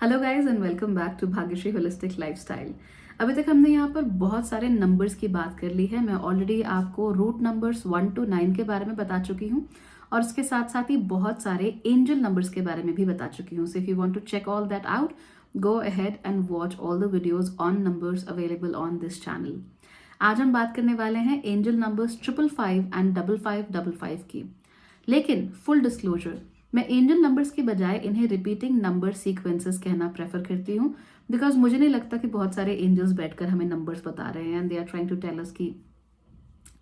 Hello guys and welcome back to Bhagyashree holistic lifestyle. अभी तक हमने यहाँ पर बहुत सारे नंबर्स की बात कर ली है। मैं ऑलरेडी आपको रूट नंबर्स 1 to 9 के बारे में बता चुकी हूँ और उसके साथ साथ ही बहुत सारे एंजल नंबर्स के बारे में भी बता चुकी हूँ। So if you want to check all that out, go ahead and watch all the videos on numbers available on this channel. आज हम बात करने वाले हैं एंजल नंबर्स 555 एंड 5555 की। लेकिन फुल डिस्क्लोजर, मैं एंजल नंबर्स के बजाय इन्हें रिपीटिंग नंबर सीक्वेंसेस कहना प्रेफर करती हूँ, बिकॉज मुझे नहीं लगता कि बहुत सारे एंजल्स बैठकर हमें नंबर्स बता रहे हैं and they are trying to tell us कि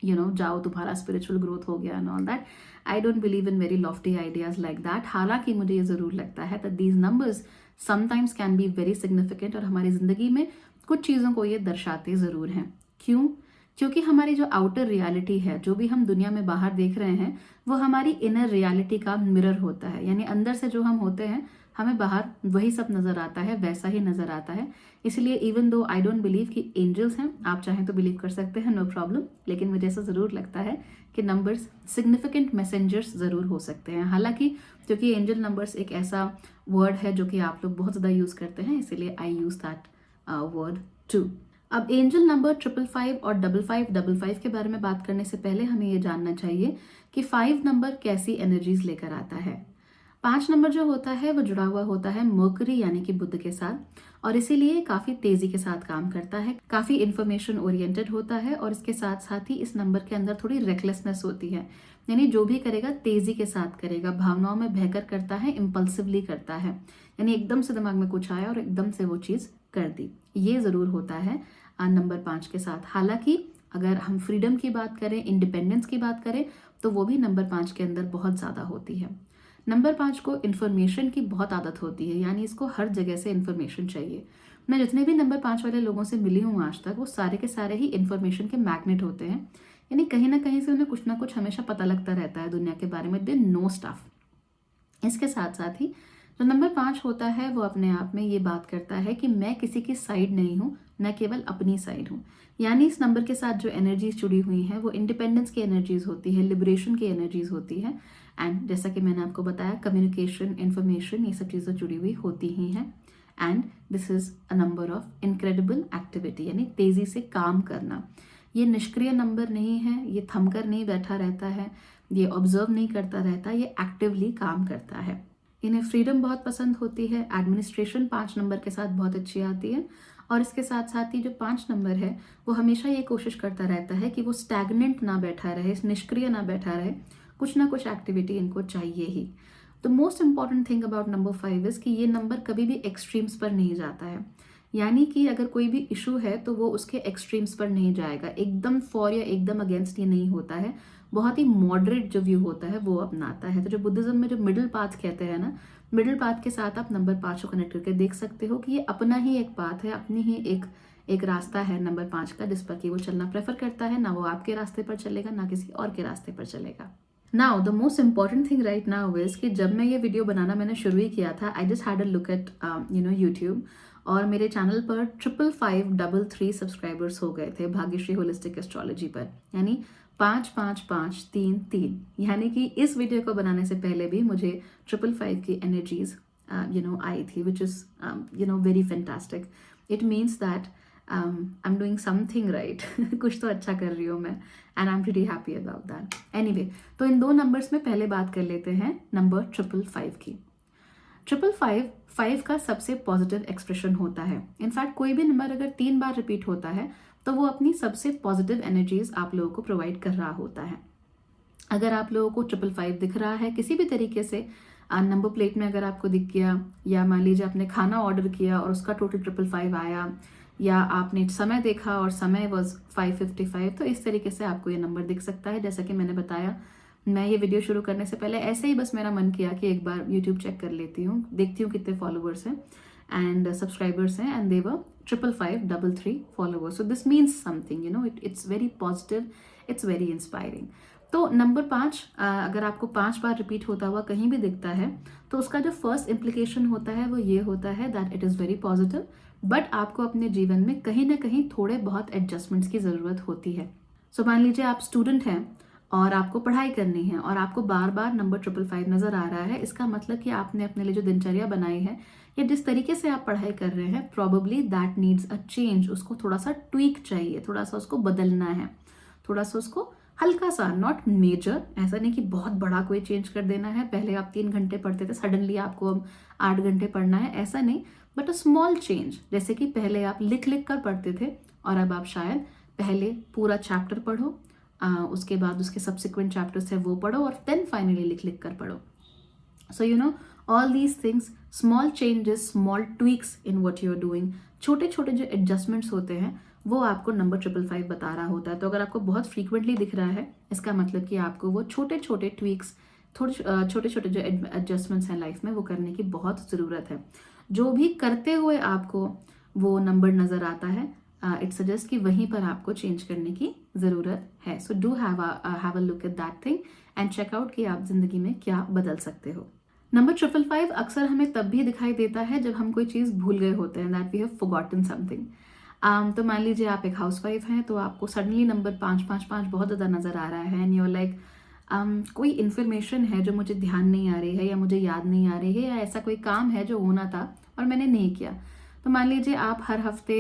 जाओ तुम्हारा स्पिरिचुअल ग्रोथ हो गया and all that. I don't believe in very lofty ideas like that. हालांकि मुझे ये जरूर लगता है that these numbers sometimes can be very significant और हमारी जिंदगी में कुछ चीज़ों को ये दर्शाते ज़रूर हैं। क्यों? क्योंकि हमारी जो आउटर रियलिटी है, जो भी हम दुनिया में बाहर देख रहे हैं, वो हमारी इनर रियलिटी का मिरर होता है। यानी अंदर से जो हम होते हैं, हमें बाहर वही सब नजर आता है, वैसा ही नजर आता है। इसलिए even though I don't believe कि एंजल्स हैं, आप चाहें तो बिलीव कर सकते हैं, नो प्रॉब्लम, लेकिन मुझे ऐसा जरूर लगता है कि नंबर्स सिग्निफिकेंट मैसेंजर्स जरूर हो सकते हैं। हालांकि क्योंकि एंजल नंबर्स एक ऐसा वर्ड है जो कि आप लोग बहुत ज्यादा यूज करते हैं, इसीलिए आई यूज दैट वर्ड टू। अब एंजल नंबर 555 और 5555 के बारे में बात करने से पहले हमें ये जानना चाहिए कि 5 नंबर कैसी एनर्जीज लेकर आता है। 5 नंबर जो होता है वो जुड़ा हुआ होता है मर्करी यानी कि बुध के साथ, और इसीलिए काफी तेजी के साथ काम करता है, काफी इंफॉर्मेशन ओरिएंटेड होता है, और इसके साथ साथ ही इस नंबर के अंदर थोड़ी रेकलेसनेस होती है। यानी जो भी करेगा तेजी के साथ करेगा, भावनाओं में बहकर करता है, इम्पल्सिवली करता है। यानी एकदम से दिमाग में कुछ आया और एकदम से वो चीज कर दी, ये जरूर होता है नंबर 5 के साथ। हालांकि अगर हम फ्रीडम की बात करें, इंडिपेंडेंस की बात करें, तो वो भी नंबर 5 के अंदर बहुत ज्यादा होती है। नंबर 5 को इन्फॉर्मेशन की बहुत आदत होती है, यानी इसको हर जगह से इन्फॉर्मेशन चाहिए। मैं जितने भी नंबर 5 वाले लोगों से मिली हूँ आज तक, वो सारे के सारे ही इन्फॉर्मेशन के मैग्नेट होते हैं। यानी कहीं ना कहीं से उन्हें कुछ ना कुछ हमेशा पता लगता रहता है दुनिया के बारे में, दे नो स्टफ। इसके साथ साथ ही जो नंबर 5 होता है वो अपने आप में ये बात करता है कि मैं किसी की साइड नहीं हूँ, मैं केवल अपनी साइड हूँ। यानी इस नंबर के साथ जो एनर्जीज जुड़ी हुई हैं वो इंडिपेंडेंस की एनर्जीज होती है, लिबरेशन की एनर्जीज होती है, एंड जैसा कि मैंने आपको बताया कम्युनिकेशन, इंफॉर्मेशन, ये सब चीज़ें जुड़ी हुई होती ही हैं। And this is a number of incredible activity, यानी तेजी से काम करना। ये निष्क्रिय नंबर नहीं है, ये थमकर नहीं बैठा रहता है, ये ऑब्जर्व नहीं करता रहता, ये एक्टिवली काम करता है। इन्हें फ्रीडम बहुत पसंद होती है, एडमिनिस्ट्रेशन 5 नंबर के साथ बहुत अच्छी आती है, और इसके साथ साथ ही जो 5 नंबर है वो हमेशा ये कोशिश करता रहता है कि वो स्टैग्नेंट ना बैठा रहे, निष्क्रिय ना बैठा रहे, कुछ ना कुछ एक्टिविटी इनको चाहिए ही। The most important thing about number 5 is कि ये नंबर कभी भी एक्सट्रीम्स पर नहीं जाता है। यानी कि अगर कोई भी इशू है तो वो उसके एक्सट्रीम्स पर नहीं जाएगा, एकदम फॉर या एकदम अगेंस्ट ये नहीं होता है, बहुत ही मॉडरेट जो व्यू होता है वो अपनाता है। तो जो बुद्धिज्म में जो मिडिल पाथ कहते हैं ना, मिडिल पाथ के साथ आप नंबर 5 को कनेक्ट करके देख सकते हो कि ये अपना ही एक पाथ है, अपनी ही एक रास्ता है नंबर 5 का, जिस पर कि वो चलना प्रेफर करता है। ना वो आपके रास्ते पर चलेगा, ना किसी और के रास्ते पर चलेगा। Now the most important thing right now is कि जब मैं ये वीडियो बनाना मैंने शुरू ही किया था, I just had a look eight YouTube, और मेरे चैनल पर 55533 सब्सक्राइबर्स हो गए थे भाग्यश्री होलिस्टिक एस्ट्रोलॉजी पर, यानी 55533। यानी कि इस वीडियो को बनाने से पहले भी मुझे 555 की एनर्जीज आई थी, which is very fantastic. It means that I am doing something right, कुछ तो अच्छा कर रही हूँ मैं, and I am pretty happy about that. Anyway, तो इन दो नंबर्स में पहले बात कर लेते हैं नंबर 555 की। 555 का सबसे पॉजिटिव एक्सप्रेशन होता है। इनफैक्ट कोई भी नंबर अगर 3 बार रिपीट होता है तो वो अपनी सबसे पॉजिटिव एनर्जीज आप लोगों को प्रोवाइड कर रहा होता है। अगर आप लोगों को 555 दिख रहा है किसी भी तरीके से, नंबर प्लेट में अगर आपको दिख गया, या मान लीजिए आपने खाना ऑर्डर किया और उसका टोटल 555 आया, या आपने समय देखा और समय वॉज 555, तो इस तरीके से आपको ये नंबर दिख सकता है। जैसा कि मैंने बताया, मैं ये वीडियो शुरू करने से पहले ऐसे ही बस मेरा मन किया कि एक बार यूट्यूब चेक कर लेती हूँ, देखती हूँ कितने फॉलोअर्स हैं एंड सब्सक्राइबर्स हैं, and they were 55533 followers. So this means something, it's very positive, it's very inspiring. तो नंबर 5 अगर आपको 5 बार रिपीट होता हुआ कहीं भी दिखता है, तो उसका जो फर्स्ट इम्प्लीकेशन होता है वो ये होता है that it is very positive, but आपको अपने जीवन में कहीं ना कहीं थोड़े बहुत एडजस्टमेंट्स की ज़रूरत होती है। सो मान लीजिए आप स्टूडेंट हैं और आपको पढ़ाई करनी है और आपको बार बार नंबर 555 नजर आ रहा है, इसका मतलब कि आपने अपने लिए जो दिनचर्या बनाई है या जिस तरीके से आप पढ़ाई कर रहे हैं, probably that needs a change. उसको थोड़ा सा ट्वीक चाहिए, थोड़ा सा उसको बदलना है, थोड़ा सा उसको हल्का सा, नॉट मेजर, ऐसा नहीं कि बहुत बड़ा कोई चेंज कर देना है। पहले आप 3 घंटे पढ़ते थे, सडनली आपको अब 8 घंटे पढ़ना है, ऐसा नहीं, बट अ स्मॉल चेंज। जैसे कि पहले आप लिख लिख कर पढ़ते थे और अब आप शायद पहले पूरा चैप्टर पढ़ो, उसके बाद उसके सब्सिक्वेंट चैप्टर्स है वो पढ़ो और देन फाइनली लिख लिख कर पढ़ो। So you know all these things, small changes, small tweaks in what you are doing, छोटे छोटे जो एडजस्टमेंट्स होते हैं वो आपको नंबर 555 बता रहा होता है। तो अगर आपको बहुत फ्रीक्वेंटली दिख रहा है, इसका मतलब कि आपको वो छोटे छोटे ट्वीक्स, छोटे छोटे जो एडजस्टमेंट्स हैं लाइफ में, वो करने की बहुत ज़रूरत है। जो भी करते हुए आपको वो नंबर नज़र आता है, इट सजेस्ट कि वहीं पर आपको चेंज करने की ज़रूरत है। So do have a look at that thing and check out कि आप ज़िंदगी में क्या बदल सकते हो। नंबर 555 अक्सर हमें तब भी दिखाई देता है जब हम कोई चीज़ भूल गए होते हैं, that we have forgotten something. तो मान लीजिए आप एक हाउसवाइफ हैं, तो आपको सडनली नंबर 555 बहुत ज़्यादा नज़र आ रहा है एंड यू आर लाइक, कोई इन्फॉर्मेशन है जो मुझे ध्यान नहीं आ रही है या मुझे याद नहीं आ रही है, या ऐसा कोई काम है जो होना था और मैंने नहीं किया। तो मान लीजिए आप हर हफ्ते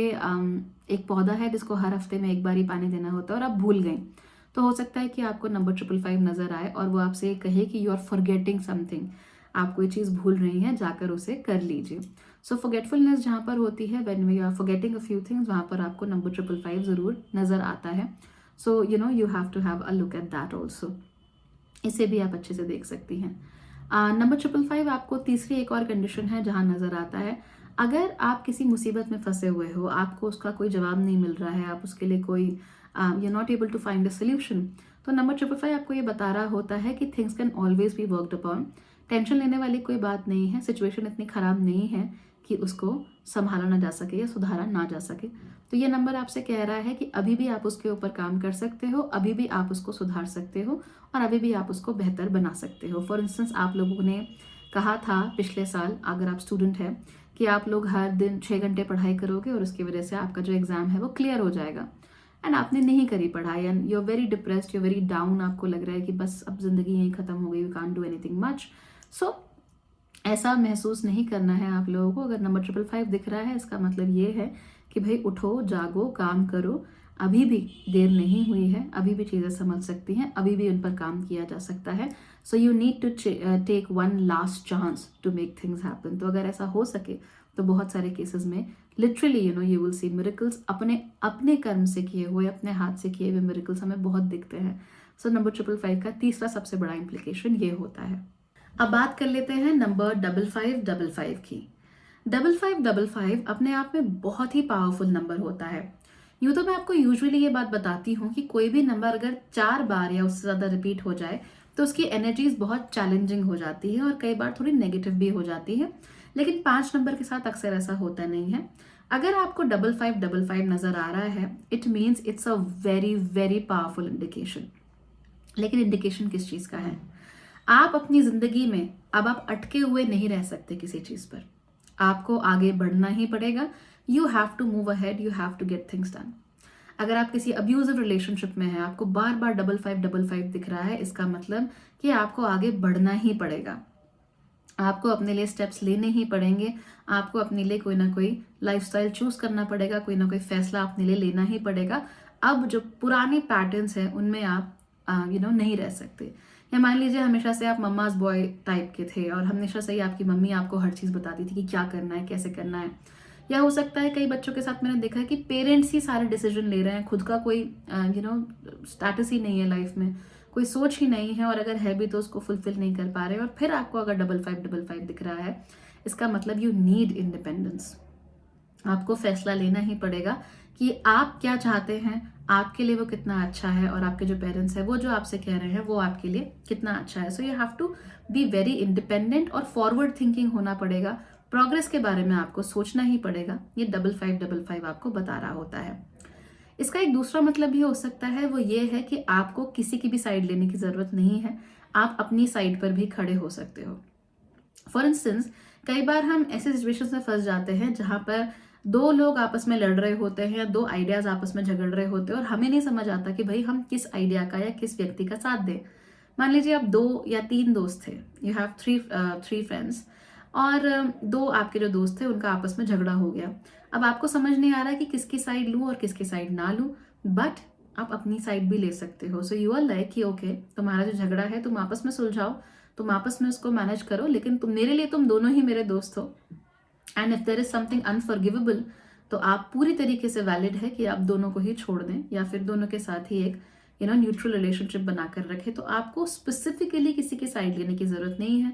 एक पौधा है जिसको हर हफ्ते में एक बार ही पानी देना होता है और आप भूल गए, तो हो सकता है कि आपको नंबर 555 नज़र आए और वो आपसे कहे कि यू आर फॉरगेटिंग समथिंग, आप कोई चीज़ भूल रही हैं, जाकर उसे कर लीजिए। सो फॉरगेटफुलनेस जहाँ पर होती है, when we are forgetting a few things, वहाँ पर आपको नंबर 555 ज़रूर नज़र आता है। So you know you have to have a look at that also, इसे भी आप अच्छे से देख सकती हैं। नंबर 555 आपको तीसरी एक और कंडीशन है जहाँ नज़र आता है, अगर आप किसी मुसीबत में फंसे हुए हो, आपको उसका कोई जवाब नहीं मिल रहा है, आप उसके लिए कोई you not able to find a solution, तो नंबर 555 आपको ये बता रहा होता है कि things can always be worked upon. Tension लेने वाली कोई बात नहीं है, सिचुएशन इतनी ख़राब नहीं है कि उसको संभाला ना जा सके या सुधारा ना जा सके। तो ये नंबर आपसे कह रहा है कि अभी भी आप उसके ऊपर काम कर सकते हो, अभी भी आप उसको सुधार सकते हो और अभी भी आप उसको बेहतर बना सकते हो। फॉर इंस्टेंस, आप लोगों ने कहा था पिछले साल, अगर आप स्टूडेंट हैं, कि आप लोग हर दिन 6 घंटे पढ़ाई करोगे और उसकी वजह से आपका जो एग्ज़ाम है वो क्लियर हो जाएगा, एंड आपने नहीं करी पढ़ाई and you are very depressed, you are very down, आपको लग रहा है कि बस अब ज़िंदगी यहीं ख़त्म हो गई, we can't do anything much. So ऐसा महसूस नहीं करना है आप लोगों को। अगर नंबर 555 दिख रहा है, इसका मतलब ये है कि भाई उठो, जागो, काम करो, अभी भी देर नहीं हुई है, अभी भी चीज़ें समझ सकती हैं, अभी भी उन पर काम किया जा सकता है। So you need to take one last chance to make things happen. तो अगर ऐसा हो सके तो बहुत सारे केसेस में literally you will see miracles, अपने अपने कर्म से किए हुए, अपने हाथ से किए हुए मिरेकल्स हमें बहुत दिखते हैं। सो नंबर 555 का तीसरा सबसे बड़ा इम्प्लीकेशन ये होता है। अब बात कर लेते हैं नंबर 5555 की। 5555 अपने आप में बहुत ही पावरफुल नंबर होता है। यूँ तो मैं आपको यूजुअली ये बात बताती हूँ कि कोई भी नंबर अगर 4 बार या उससे ज़्यादा रिपीट हो जाए तो उसकी एनर्जीज बहुत चैलेंजिंग हो जाती है और कई बार थोड़ी नेगेटिव भी हो जाती है, लेकिन 5 नंबर के साथ अक्सर ऐसा होता नहीं है। अगर आपको 5555 नज़र आ रहा है, it means it's a very very powerful indication. लेकिन इंडिकेशन किस चीज़ का है? आप अपनी ज़िंदगी में अब आप अटके हुए नहीं रह सकते किसी चीज़ पर, आपको आगे बढ़ना ही पड़ेगा। You have to move ahead, you have to get things done. अगर आप किसी अब्यूजिव रिलेशनशिप में हैं, आपको बार बार 5555 दिख रहा है, इसका मतलब कि आपको आगे बढ़ना ही पड़ेगा, आपको अपने लिए स्टेप्स लेने ही पड़ेंगे, आपको अपने लिए कोई ना कोई लाइफस्टाइल चूज करना पड़ेगा, कोई ना कोई फैसला अपने लिए लेना ही पड़ेगा। अब जो पुराने पैटर्न्स हैं उनमें आप नहीं रह सकते। या मान लीजिए हमेशा से आप मम्माज बॉय टाइप के थे और हमेशा से ही आपकी मम्मी आपको हर चीज़ बताती थी कि क्या करना है, कैसे करना है। या हो सकता है कई बच्चों के साथ मैंने देखा है कि पेरेंट्स ही सारे डिसीजन ले रहे हैं, खुद का कोई स्टेटस ही नहीं है लाइफ में, कोई सोच ही नहीं है, और अगर है भी तो उसको फुलफिल नहीं कर पा रहे। और फिर आपको अगर 5555 दिख रहा है, इसका मतलब यू नीड इंडिपेंडेंस। आपको फैसला लेना ही पड़ेगा कि आप क्या चाहते हैं, आपके लिए वो कितना अच्छा है, और आपके जो पेरेंट्स हैं वो जो आपसे कह रहे हैं वो आपके लिए कितना अच्छा है। So you have to be very independent और फॉरवर्ड थिंकिंग होना पड़ेगा। प्रोग्रेस के बारे में आपको सोचना ही पड़ेगा। ये 5555 आपको बता रहा होता है। इसका एक दूसरा मतलब भी हो सकता है, वो ये है कि आपको किसी की भी साइड लेने की जरूरत नहीं है, आप अपनी साइड पर भी खड़े हो सकते हो। फॉर इंस्टेंस, कई बार हम ऐसे सिचुएशंस में फंस जाते हैं जहां पर दो लोग आपस में लड़ रहे होते हैं या दो आइडियाज आपस में झगड़ रहे होते हैं और हमें नहीं समझ आता कि भाई हम किस आइडिया का या किस व्यक्ति का साथ दें। मान लीजिए आप 2 या 3 दोस्त थे, यू हैव थ्री फ्रेंड्स, और दो आपके जो दोस्त थे उनका आपस में झगड़ा हो गया। अब आपको समझ नहीं आ रहा है कि किसकी साइड लूं और किसकी साइड ना लूं, बट आप अपनी साइड भी ले सकते हो। सो यू आर लाइक कि ओके, तुम्हारा जो झगड़ा है तुम आपस में सुलझाओ, तुम आपस में उसको मैनेज करो, लेकिन तुम मेरे लिए तुम दोनों ही मेरे दोस्त हो। And if there is something unforgivable, तो आप पूरी तरीके से वैलिड है कि आप दोनों को ही छोड़ दें या फिर दोनों के साथ ही एक न्यूट्रल रिलेशनशिप बनाकर रखें। तो आपको स्पेसिफिकली किसी की साइड लेने की जरूरत नहीं है।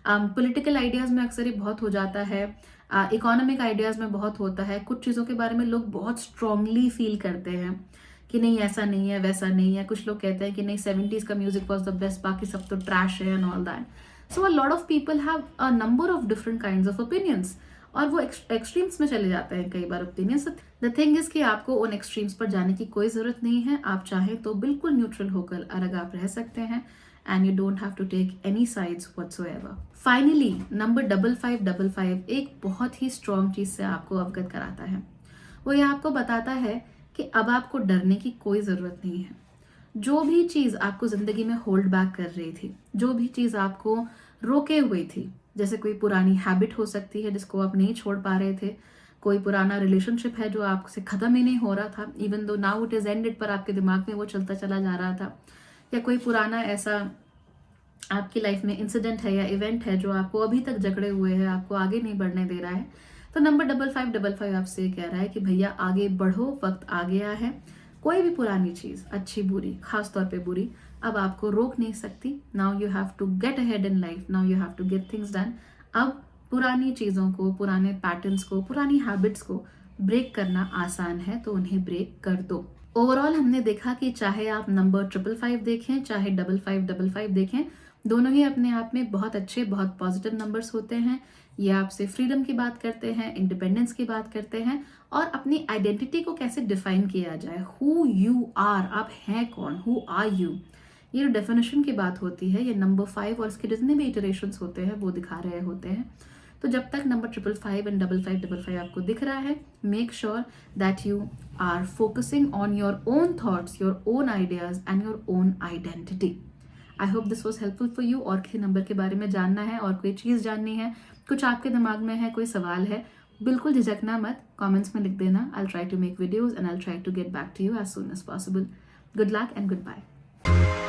पॉलिटिकल आइडियाज में अक्सर ये बहुत हो जाता है, इकोनॉमिक आइडियाज में बहुत होता है। कुछ चीज़ों के बारे में लोग बहुत स्ट्रांगली फील करते हैं कि नहीं ऐसा नहीं है, वैसा नहीं है। कुछ लोग कहते हैं कि नहीं 70s का म्यूजिक वॉज द बेस्ट, बाकी सब तो ट्रैश है and all that. So a lot of people have a number of different kinds of opinions, और वो एक्सट्रीम्स में चले जाते हैं कई बार ओपिनियंस। द थिंग इज कि आपको उन एक्सट्रीम्स पर जाने की कोई जरूरत नहीं है। आप चाहें तो बिल्कुल न्यूट्रल होकर अलग आप रह सकते हैं, and you don't have to take any sides whatsoever. Finally number 5555 एक बहुत ही स्ट्रॉन्ग चीज से आपको अवगत कराता है। वो ये आपको बताता है कि अब आपको डरने की कोई जरूरत नहीं है। जो भी चीज आपको जिंदगी में होल्ड बैक कर रही थी, जो भी चीज आपको रोके हुई थी, जैसे कोई पुरानी हैबिट हो सकती है जिसको आप नहीं छोड़ पा रहे थे, कोई पुराना रिलेशनशिप है जो आपसे खत्म ही नहीं हो रहा था, even though now it is ended, पर आपके दिमाग में वो चलता चला जा रहा था, या कोई पुराना ऐसा आपकी लाइफ में इंसिडेंट है या इवेंट है जो आपको अभी तक जकड़े हुए है, आपको आगे नहीं बढ़ने दे रहा है। तो नंबर 5555 आपसे कह रहा है कि भैया आगे बढ़ो, वक्त आ गया है। कोई भी पुरानी चीज, अच्छी बुरी, खास तौर पे बुरी, अब आपको रोक नहीं सकती। Now you have to get ahead in life, now you have to get things done. अब पुरानी चीजों को, पुराने पैटर्न्स को, पुरानी हैबिट्स को ब्रेक करना आसान है, तो उन्हें ब्रेक कर दो। ओवरऑल हमने देखा कि चाहे आप नंबर 555 देखें, चाहे 5555 देखें, दोनों ही अपने आप में बहुत अच्छे, बहुत पॉजिटिव नंबर्स होते हैं। ये आपसे फ्रीडम की बात करते हैं, इंडिपेंडेंस की बात करते हैं, और अपनी आइडेंटिटी को कैसे डिफाइन किया जाए, हु यू आर, आप हैं कौन, हु आर यू, ये जो डेफिनेशन की बात होती है, ये नंबर 5 और इसके जितने भी इटरेशंस होते हैं वो दिखा रहे होते हैं। तो जब तक नंबर 555 एंड 5555 आपको दिख रहा है, make sure that you are focusing on your own thoughts, your own ideas and your own identity. I hope this was helpful for you. और किसी नंबर के बारे में जानना है और कोई चीज़ जाननी है, कुछ आपके दिमाग में है, कोई सवाल है, बिल्कुल झिझकना मत, कमेंट्स में लिख देना। I try to make videos and I try to get back to you as soon as possible. Good luck and good bye.